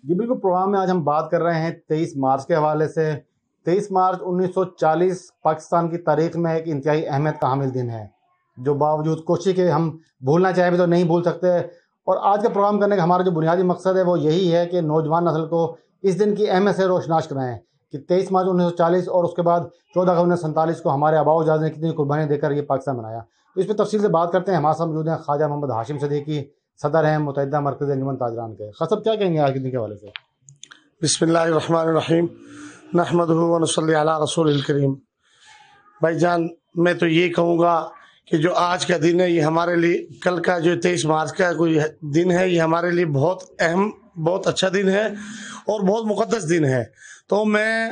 جی بالکل، پروگرام میں آج ہم بات کر رہے ہیں 23 مارچ کے حوالے سے۔ 23 مارچ 1940 پاکستان کی تاریخ میں ایک انتہائی اہمیت کا حامل دن ہے، جو باوجود کوشش کے ہم بھولنا چاہے بھی تو نہیں بھول سکتے۔ اور آج کا پروگرام کرنے کا ہمارا جو بنیادی مقصد ہے وہ یہی ہے کہ نوجوان نسل کو اس دن کی اہمیت سے روشناس کرائیں کہ 23 مارچ 1940 اور اس کے بعد 14 اگست 1947 کو ہمارے آباء و اجداد نے کتنی قربانیاں دے کر یہ پاکستان بنایا۔ تو اس پہ تفصیل سے بات کرتے ہیں۔ ہمارے ساتھ موجود ہیں خواجہ محمد ہاشم صدیقی، صدر ہیں متحدہ مرکز انجمن تاجران کے۔ خواجہ صاحب کیا کہیں گے آج کے دن کے حوالے سے؟ بسم اللہ الرحمن الرحیم، نحمدہ و نصلی علی رسول الکریم۔ بھائی جان، میں تو یہ کہوں گا کہ جو آج کا دن ہے یہ ہمارے لیے، کل کا جو 23 مارچ کا کوئی دن ہے، یہ ہمارے لیے بہت اہم، بہت اچھا دن ہے اور بہت مقدس دن ہے۔ تو میں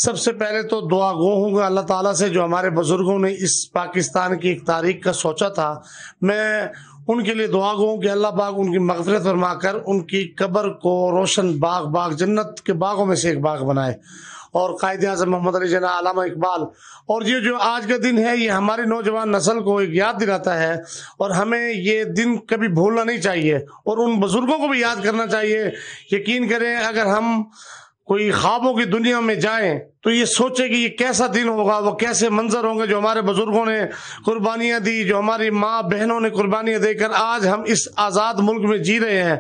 سب سے پہلے تو دعا گو ہوں گا اللہ تعالیٰ سے، جو ہمارے بزرگوں نے اس پاکستان کی ایک تاریخ کا سوچا تھا، میں ان کے لیے دعا گو ہوں کہ اللہ پاک ان کی مغفرت فرما کر ان کی قبر کو روشن باغ جنت کے باغوں میں سے ایک باغ بنائے۔ اور قائد اعظم محمد علی جناح، علامہ اقبال، اور یہ جو آج کا دن ہے یہ ہماری نوجوان نسل کو ایک یاد دلاتا ہے، اور ہمیں یہ دن کبھی بھولنا نہیں چاہیے اور ان بزرگوں کو بھی یاد کرنا چاہیے۔ یقین کریں، اگر ہم کوئی خوابوں کی دنیا میں جائیں تو یہ سوچے کہ یہ کیسا دن ہوگا، وہ کیسے منظر ہوں گے جو ہمارے بزرگوں نے قربانیاں دی، جو ہماری ماں بہنوں نے قربانیاں دے کر آج ہم اس آزاد ملک میں جی رہے ہیں۔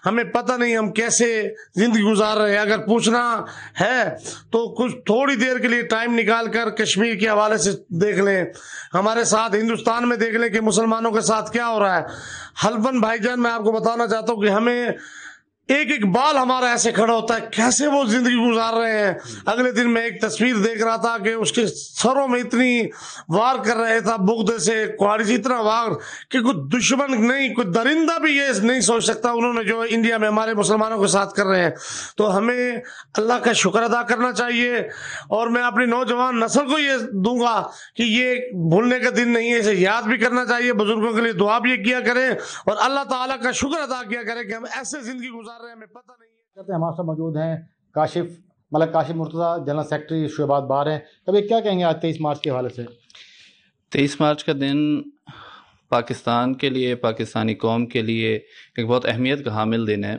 ہمیں پتہ نہیں ہم کیسے زندگی گزار رہے ہیں۔ اگر پوچھنا ہے تو کچھ تھوڑی دیر کے لیے ٹائم نکال کر کشمیر کے حوالے سے دیکھ لیں، ہمارے ساتھ ہندوستان میں دیکھ لیں کہ مسلمانوں کے ساتھ کیا ہو رہا ہے۔ حلباً بھائی جان، میں آپ کو بتانا چاہتا ہوں کہ ہمیں ایک ایک بال ہمارا ایسے کھڑا ہوتا ہے، کیسے وہ زندگی گزار رہے ہیں۔ اگلے دن میں ایک تصویر دیکھ رہا تھا کہ اس کے سروں میں اتنی وار کر رہے تھا بغدے سے، کوہاڑی سے اتنا وار کہ کوئی دشمن نہیں، کوئی درندہ بھی یہ نہیں سوچ سکتا انہوں نے جو انڈیا میں ہمارے مسلمانوں کے ساتھ کر رہے ہیں۔ تو ہمیں اللہ کا شکر ادا کرنا چاہیے، اور میں اپنی نوجوان نسل کو یہ دوں گا کہ یہ بھولنے کا دن نہیں ہے، اسے یاد بھی کرنا چاہیے، بزرگوں کے لیے دعا بھی کیا کریں اور اللہ تعالیٰ کا شکر ادا کیا کریں کہ ہم ایسے زندگی گزار رہے ہیں، ہمیں پتہ نہیں ہے۔ ہمارے ساتھ موجود ہیں کاشف مرتضیٰ، جنرل سیکرٹری شعبہ آباد بار ہیں۔ کبھی کیا کہیں گے آج 23 مارچ کے حوالے سے؟ 23 مارچ کا دن پاکستان کے لیے، پاکستانی قوم کے لیے ایک بہت اہمیت کا حامل دن ہے۔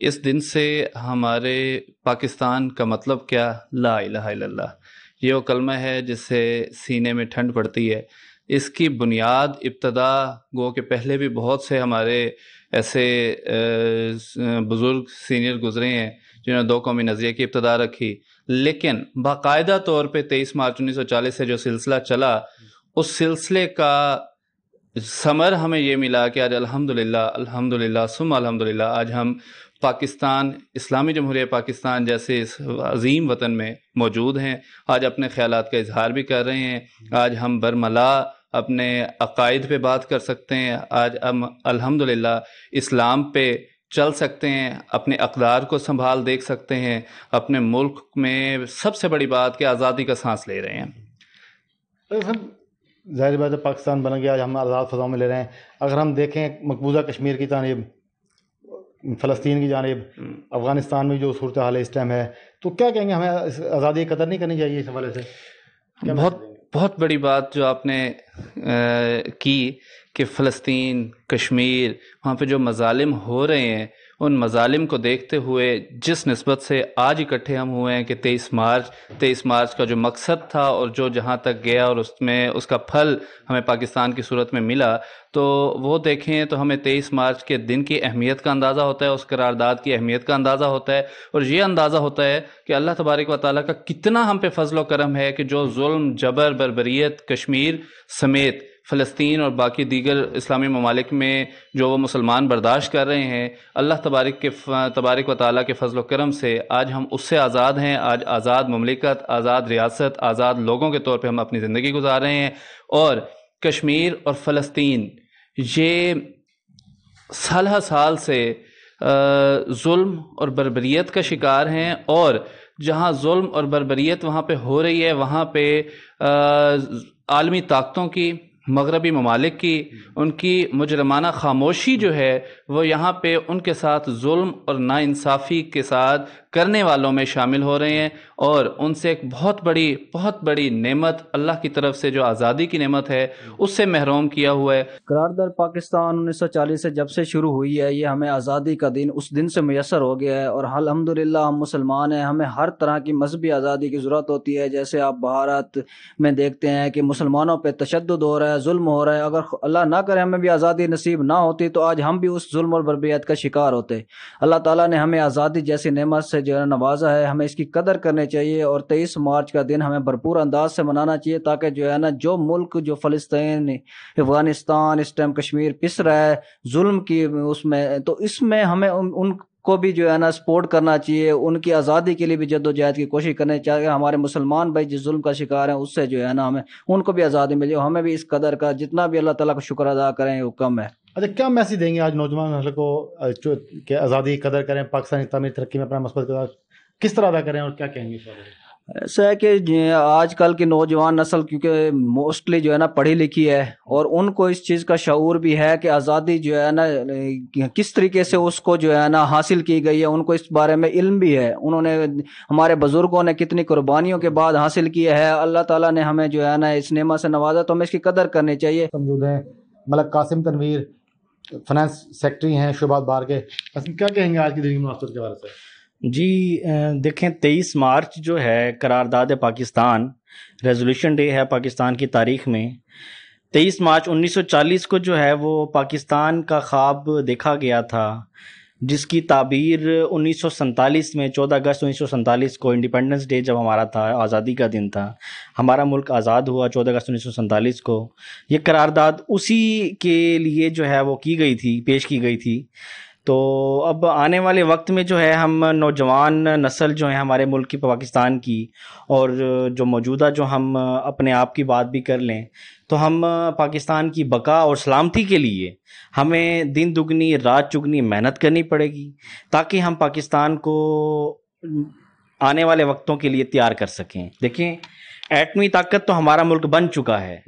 اس دن سے ہمارے پاکستان کا مطلب کیا؟ لا الہ الا اللہ، یہ وہ کلمہ ہے جس سے سینے میں ٹھنڈ پڑتی ہے۔ اس کی بنیاد، ابتدا گو کہ پہلے بھی بہت سے ہمارے ایسے بزرگ سینئر گزرے ہیں جنہوں نے دو قومی نظریے کی ابتدا رکھی، لیکن باقاعدہ طور پہ 23 مارچ 1940 سے جو سلسلہ چلا، اس سلسلے کا ثمر ہمیں یہ ملا کہ آج الحمدللہ ثم الحمدللہ آج ہم پاکستان، اسلامی جمہوریہ پاکستان جیسے اس عظیم وطن میں موجود ہیں۔ آج اپنے خیالات کا اظہار بھی کر رہے ہیں، آج ہم برملا اپنے عقائد پہ بات کر سکتے ہیں، آج ہم الحمدللہ اسلام پہ چل سکتے ہیں، اپنے اقدار کو سنبھال دیکھ سکتے ہیں، اپنے ملک میں سب سے بڑی بات کہ آزادی کا سانس لے رہے ہیں۔ ظاہر بات ہے پاکستان بن گیا، آج ہم آزاد فضاؤں میں لے رہے ہیں۔ اگر ہم دیکھیں مقبوضہ کشمیر کی جانب، فلسطین کی جانب، افغانستان میں جو صورتحال اس ٹائم ہے، تو کیا کہیں گے ہمیں آزادی کی قدر نہیں کرنی چاہیے اس حوالے سے؟ بہت بڑی بات جو آپ نے کی کہ فلسطین، کشمیر، وہاں پہ جو مظالم ہو رہے ہیں، ان مظالم کو دیکھتے ہوئے جس نسبت سے آج اکٹھے ہم ہوئے ہیں کہ 23 مارچ کا جو مقصد تھا اور جو جہاں تک گیا اور اس میں اس کا پھل ہمیں پاکستان کی صورت میں ملا، تو وہ دیکھیں تو ہمیں 23 مارچ کے دن کی اہمیت کا اندازہ ہوتا ہے، اس قرارداد کی اہمیت کا اندازہ ہوتا ہے، اور یہ اندازہ ہوتا ہے کہ اللہ تبارک و تعالیٰ کا کتنا ہم پہ فضل و کرم ہے کہ جو ظلم، جبر، بربریت کشمیر سمیت فلسطین اور باقی دیگر اسلامی ممالک میں جو وہ مسلمان برداشت کر رہے ہیں، اللہ تبارک و تعالیٰ کے فضل و کرم سے آج ہم اس سے آزاد ہیں۔ آج آزاد مملکت، آزاد ریاست، آزاد لوگوں کے طور پہ ہم اپنی زندگی گزار رہے ہیں، اور کشمیر اور فلسطین یہ سالہ سال سے ظلم اور بربریت کا شکار ہیں، اور جہاں ظلم اور بربریت وہاں پہ ہو رہی ہے، وہاں پہ عالمی طاقتوں کی، مغربی ممالک کی ان کی مجرمانہ خاموشی جو ہے وہ یہاں پہ ان کے ساتھ ظلم اور ناانصافی کے ساتھ کرنے والوں میں شامل ہو رہے ہیں، اور ان سے ایک بہت بڑی نعمت اللہ کی طرف سے جو آزادی کی نعمت ہے اس سے محروم کیا ہوا ہے۔ قرارداد پاکستان 1940 سے جب سے شروع ہوئی ہے، یہ ہمیں آزادی کا دن اس دن سے میسر ہو گیا ہے، اور الحمدللہ ہم مسلمان ہیں، ہمیں ہر طرح کی مذہبی آزادی کی ضرورت ہوتی ہے۔ جیسے آپ بھارت میں دیکھتے ہیں کہ مسلمانوں پہ تشدد ہو رہا ہے، ظلم ہو رہا ہے، اگر اللہ نہ کرے ہمیں بھی آزادی نصیب نہ ہوتی تو آج ہم بھی اس ظلم اور بربریت کا شکار ہوتے۔ اللہ تعالیٰ نے ہمیں آزادی جیسی نعمت سے جو ہے نوازا ہے، ہمیں اس کی قدر کرنی چاہیے، اور 23 مارچ کا دن ہمیں بھرپور انداز سے منانا چاہیے، تاکہ جو ہے نا جو ملک جو فلسطین، افغانستان اس ٹائم کشمیر پس رہا ہے ظلم کی اس میں، تو اس میں ہمیں ان کو بھی جو ہے نا سپورٹ کرنا چاہیے، ان کی آزادی کے لیے بھی جد و جہد کی کوشش کرنی چاہیے۔ ہمارے مسلمان بھائی جس ظلم کا شکار ہیں اس سے جو ہے نا ہمیں ان کو بھی آزادی ملے، ہمیں بھی اس قدر کا جتنا بھی اللہ تعالیٰ کا شکر ادا کریں وہ کم ہے۔ اچھا، کیا میسیج دیں گے آج نوجوان نسل کو کہ آزادی کی قدر کریں، پاکستانی تعمیر ترقی میں اپنا مثبت کردار کس طرح ادا کریں، اور کیا کہیں گے؟ ایسا ہے کہ آج کل کی نوجوان نسل کیونکہ موسٹلی جو ہے نا پڑھی لکھی ہے، اور ان کو اس چیز کا شعور بھی ہے کہ آزادی جو ہے نا کس طریقے سے اس کو جو ہے نا حاصل کی گئی ہے، ان کو اس بارے میں علم بھی ہے، انہوں نے ہمارے بزرگوں نے کتنی قربانیوں کے بعد حاصل کی ہے۔ اللہ تعالیٰ نے ہمیں جو ہے نا اس نعمت سے نوازا تو ہمیں اس کی قدر کرنی چاہیے۔ موجود ہیں ملک قاسم تنویر، فنانس سیکٹری ہیں شعبات بار کے، کیا کہیں گے آج کی دن کی مناسبت کے بارے سے؟ جی دیکھیں 23 مارچ جو ہے قرارداد پاکستان ریزولوشن ڈے ہے پاکستان کی تاریخ میں۔ 23 مارچ 1940 کو جو ہے وہ پاکستان کا خواب دیکھا گیا تھا، جس کی تعبیر 1947 میں 14 اگست 1947 کو انڈیپینڈنس ڈے جب ہمارا تھا، آزادی کا دن تھا، ہمارا ملک آزاد ہوا 14 اگست 1947 کو۔ یہ قرارداد اسی کے لیے جو ہے وہ کی گئی تھی، پیش کی گئی تھی۔ تو اب آنے والے وقت میں جو ہے ہم نوجوان نسل جو ہے ہمارے ملک کی، پاکستان کی، اور جو موجودہ جو ہم اپنے آپ کی بات بھی کر لیں تو ہم پاکستان کی بقا اور سلامتی کے لیے ہمیں دن دگنی رات چگنی محنت کرنی پڑے گی، تاکہ ہم پاکستان کو آنے والے وقتوں کے لیے تیار کر سکیں۔ دیکھیں ایٹمی طاقت تو ہمارا ملک بن چکا ہے،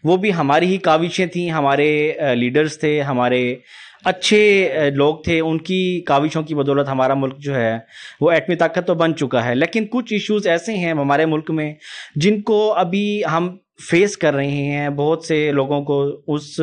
وہ بھی ہماری ہی کاوشیں تھیں، ہمارے لیڈرز تھے، ہمارے اچھے لوگ تھے، ان کی کاوشوں کی بدولت ہمارا ملک جو ہے وہ ایٹمی طاقت تو بن چکا ہے۔ لیکن کچھ ایشوز ایسے ہیں ہمارے ملک میں جن کو ابھی ہم فیس کر رہے ہیں، بہت سے لوگوں کو اس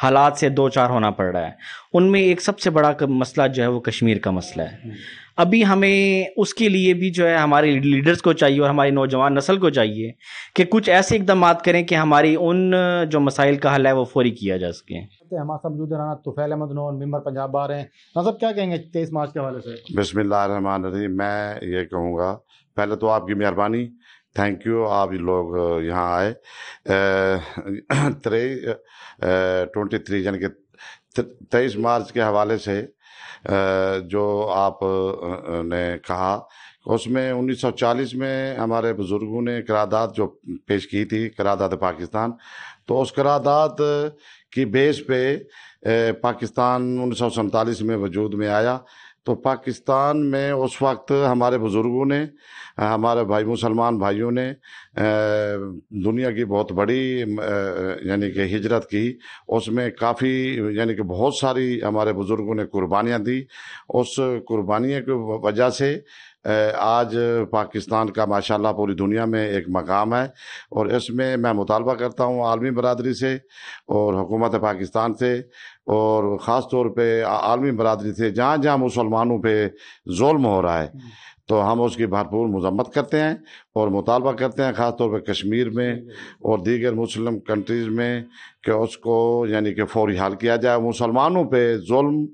حالات سے دو چار ہونا پڑ رہا ہے۔ ان میں ایک سب سے بڑا مسئلہ جو ہے وہ کشمیر کا مسئلہ ہے۔ ابھی ہمیں اس کے لیے بھی جو ہے ہمارے لیڈرز کو چاہیے اور ہماری نوجوان نسل کو چاہیے کہ کچھ ایسے اقدامات کریں کہ ہماری ان جو مسائل کا حل ہے وہ فوری کیا جا سکے۔ ہمارے ساتھ موجود رانا طفیل احمد نون، ممبر پنجاب بار ہیں۔ صاحب کیا کہیں گے 23 مارچ کے حوالے سے؟ بسم اللہ الرحمن الرحیم۔ میں یہ کہوں گا، پہلے تو آپ کی مہربانی، تھینک یو، آپ لوگ یہاں آئے۔ 23 یعنی کہ 23 مارچ کے حوالے سے جو آپ نے کہا، اس میں 1940 میں ہمارے بزرگوں نے قرارداد جو پیش کی تھی، قرارداد پاکستان، تو اس قرارداد کی بیس پہ پاکستان 1947 میں وجود میں آیا۔ تو پاکستان میں اس وقت ہمارے بزرگوں نے، ہمارے بھائی مسلمان بھائیوں نے دنیا کی بہت بڑی یعنی کہ ہجرت کی، اس میں کافی یعنی کہ بہت ساری ہمارے بزرگوں نے قربانیاں دی۔ اس قربانیوں کی وجہ سے آج پاکستان کا ماشاءاللہ پوری دنیا میں ایک مقام ہے، اور اس میں میں مطالبہ کرتا ہوں عالمی برادری سے اور حکومت پاکستان سے، اور خاص طور پہ عالمی برادری سے، جہاں جہاں مسلمانوں پہ ظلم ہو رہا ہے تو ہم اس کی بھرپور مذمت کرتے ہیں اور مطالبہ کرتے ہیں، خاص طور پہ کشمیر میں اور دیگر مسلم کنٹریز میں، کہ اس کو یعنی کہ فوری حل کیا جائے، مسلمانوں پہ ظلم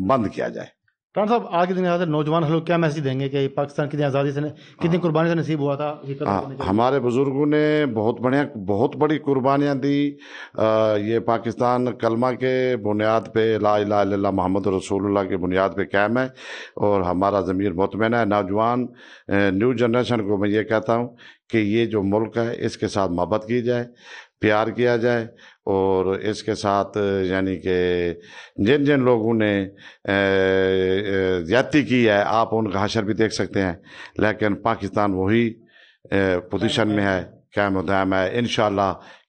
بند کیا جائے۔ رانا صاحب آج کے دن نوجوان لوگ کیا میسیج دیں گے کہ پاکستان کتنی آزادی سے کتنی قربانی سے نصیب ہوا تھا؟ ہمارے بزرگوں نے بہت بڑی قربانیاں دی۔ یہ پاکستان کلمہ کے بنیاد پہ، لا الہ الا اللہ محمد رسول اللہ کے بنیاد پہ قائم ہے، اور ہمارا ضمیر مطمئن ہے۔ نوجوان نیو جنریشن کو میں یہ کہتا ہوں کہ یہ جو ملک ہے اس کے ساتھ محبت کی جائے، پیار کیا جائے، اور اس کے ساتھ یعنی کہ جن جن لوگوں نے زیادتی کی ہے آپ ان کا حشر بھی دیکھ سکتے ہیں، لیکن پاکستان وہی پوزیشن میں ہے، قائم و دائم ہے۔ انشاءاللہ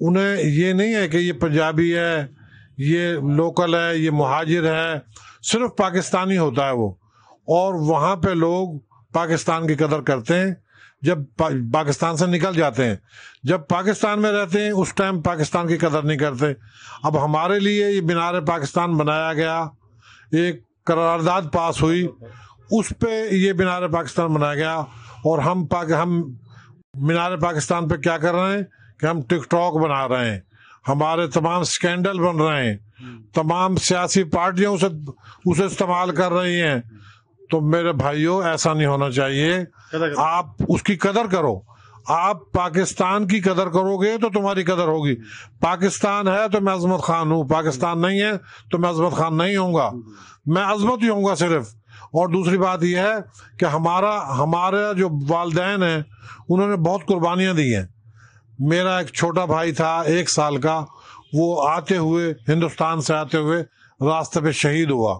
انہیں یہ نہیں ہے کہ یہ پنجابی ہے، یہ لوکل ہے، یہ مہاجر ہے، صرف پاکستانی ہوتا ہے وہ. اور وہاں پہ لوگ پاکستان کی قدر کرتے ہیں جب پاکستان سے نکل جاتے ہیں. جب پاکستان میں رہتے ہیں اس ٹائم پاکستان کی قدر نہیں کرتے. اب ہمارے لیے یہ مینار پاکستان بنایا گیا، ایک قرارداد پاس ہوئی، اس پہ یہ مینار پاکستان بنایا گیا. اور ہم مینار پاکستان پہ کیا کر رہے ہیں کہ ہم ٹک ٹاک بنا رہے ہیں، ہمارے تمام سکینڈل بن رہے ہیں، تمام سیاسی پارٹیاں اسے استعمال کر رہی ہیں. تو میرے بھائیوں ایسا نہیں ہونا چاہیے. آپ اس کی قدر کرو. آپ پاکستان کی قدر کرو گے تو تمہاری قدر ہوگی. پاکستان ہے تو میں عظمت خان ہوں، پاکستان نہیں ہے تو میں عظمت خان نہیں ہوں گا، میں عظمت ہی ہوں گا صرف. اور دوسری بات یہ ہے کہ ہمارے جو والدین ہیں انہوں نے بہت قربانیاں دی ہیں. میرا ایک چھوٹا بھائی تھا 1 سال کا، وہ آتے ہوئے ہندوستان سے آتے ہوئے راستے پہ شہید ہوا.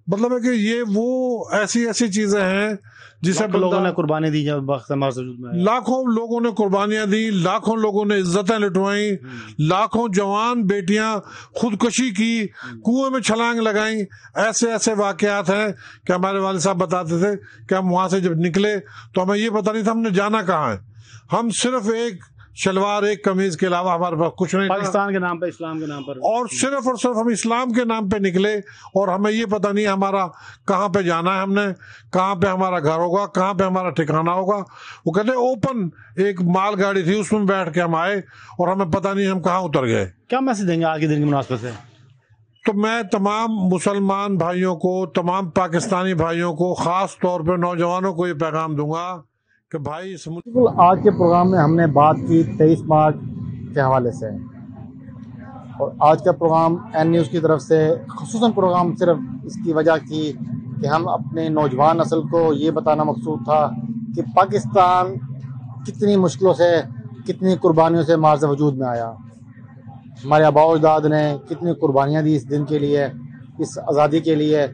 مطلب ہے کہ یہ وہ ایسی چیزیں ہیں جسے لوگوں نے قربانی دی جب وقت ہمارے وجود میں. لاکھوں لوگوں نے قربانیاں دی، لاکھوں لوگوں نے عزتیں لٹوائیں، لاکھوں جوان بیٹیاں خودکشی کی، کنویں میں چھلانگ لگائیں. ایسے واقعات ہیں کہ ہمارے والد صاحب بتاتے تھے کہ ہم وہاں سے جب نکلے تو ہمیں یہ پتہ نہیں تھا ہم نے جانا کہاں ہے. ہم صرف ایک شلوار ایک قمیض کے علاوہ ہمارے پاس کچھ نہیں، پاکستان کے نام پہ، اسلام کے نام پر، اور صرف ہم اسلام کے نام پہ نکلے. اور ہمیں یہ پتہ نہیں ہمارا کہاں پہ جانا ہے، ہم نے کہاں پہ ہمارا گھر ہوگا، کہاں پہ ہمارا ٹھکانہ ہوگا. وہ کہتے ہیں اوپن ایک مال گاڑی تھی اس میں بیٹھ کے ہم آئے اور ہمیں پتہ نہیں ہم کہاں اتر گئے. کیا میسج دیں گے آج کے دن کی مناسبت سے؟ تو میں تمام مسلمان بھائیوں کو، تمام پاکستانی بھائیوں کو، خاص طور پہ نوجوانوں کو یہ پیغام دوں گا کہ بھائی آج کے پروگرام میں ہم نے بات کی 23 مارچ کے حوالے سے، اور آج کا پروگرام این نیوز کی طرف سے خصوصاً پروگرام صرف اس کی وجہ کی کہ ہم اپنے نوجوان نسل کو یہ بتانا مقصود تھا کہ پاکستان کتنی مشکلوں سے، کتنی قربانیوں سے معرض وجود میں آیا. ہمارے آباء و اجداد نے کتنی قربانیاں دی اس دن کے لیے، اس آزادی کے لیے.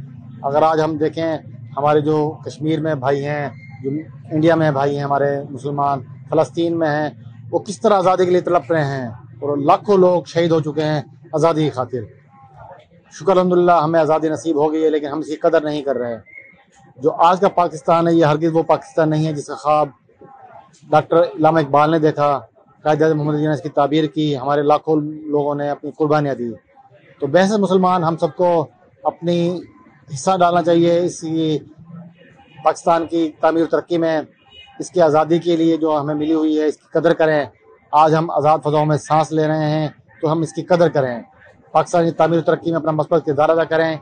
اگر آج ہم دیکھیں ہمارے جو کشمیر میں بھائی ہیں، جو انڈیا میں بھائی ہیں ہمارے مسلمان، فلسطین میں ہیں، وہ کس طرح آزادی کے لیے تڑپ رہے ہیں، اور لاکھوں لوگ شہید ہو چکے ہیں آزادی کی خاطر. شکر الحمدللہ ہمیں آزادی نصیب ہو گئی ہے، لیکن ہم اس کی قدر نہیں کر رہے. جو آج کا پاکستان ہے یہ ہرگز وہ پاکستان نہیں ہے جس کا خواب ڈاکٹر علامہ اقبال نے دیکھا، قائد اعظم محمد علی نے اس کی تعبیر کی، ہمارے لاکھوں لوگوں نے اپنی قربانیاں دی. تو بحث مسلمان ہم سب کو اپنی حصہ ڈالنا چاہیے اس پاکستان کی تعمیر و ترقی میں. اس کی آزادی کے لیے جو ہمیں ملی ہوئی ہے اس کی قدر کریں. آج ہم آزاد فضاؤں میں سانس لے رہے ہیں تو ہم اس کی قدر کریں. پاکستان کی تعمیر و ترقی میں اپنا مثبت کردار ادا کریں،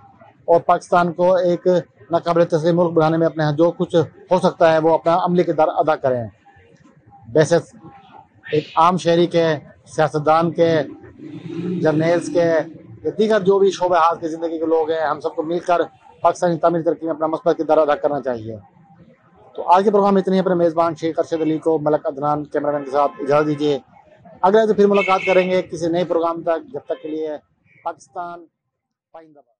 اور پاکستان کو ایک ناقابل تسلیم ملک بنانے میں اپنے جو کچھ ہو سکتا ہے وہ اپنا عملی کردار ادا کریں. بحث ایک عام شہری کے، سیاستدان کے، جرنیلز کے، دیگر جو بھی شعبہ حال کی زندگی کے لوگ ہیں، ہم سب کو مل کر پاکستانی تعمیر ترقی میں اپنا مثبت کردار ادا کرنا چاہیے. تو آج کے پروگرام میں اتنی اپنے میزبان شیخ ارشد علی کو، ملک عدنان کیمرہ مین کے ساتھ اجازت دیجیے. اگلے تو پھر ملاقات کریں گے کسی نئے پروگرام تک. جب تک کے لیے پاکستان پائندہ باد.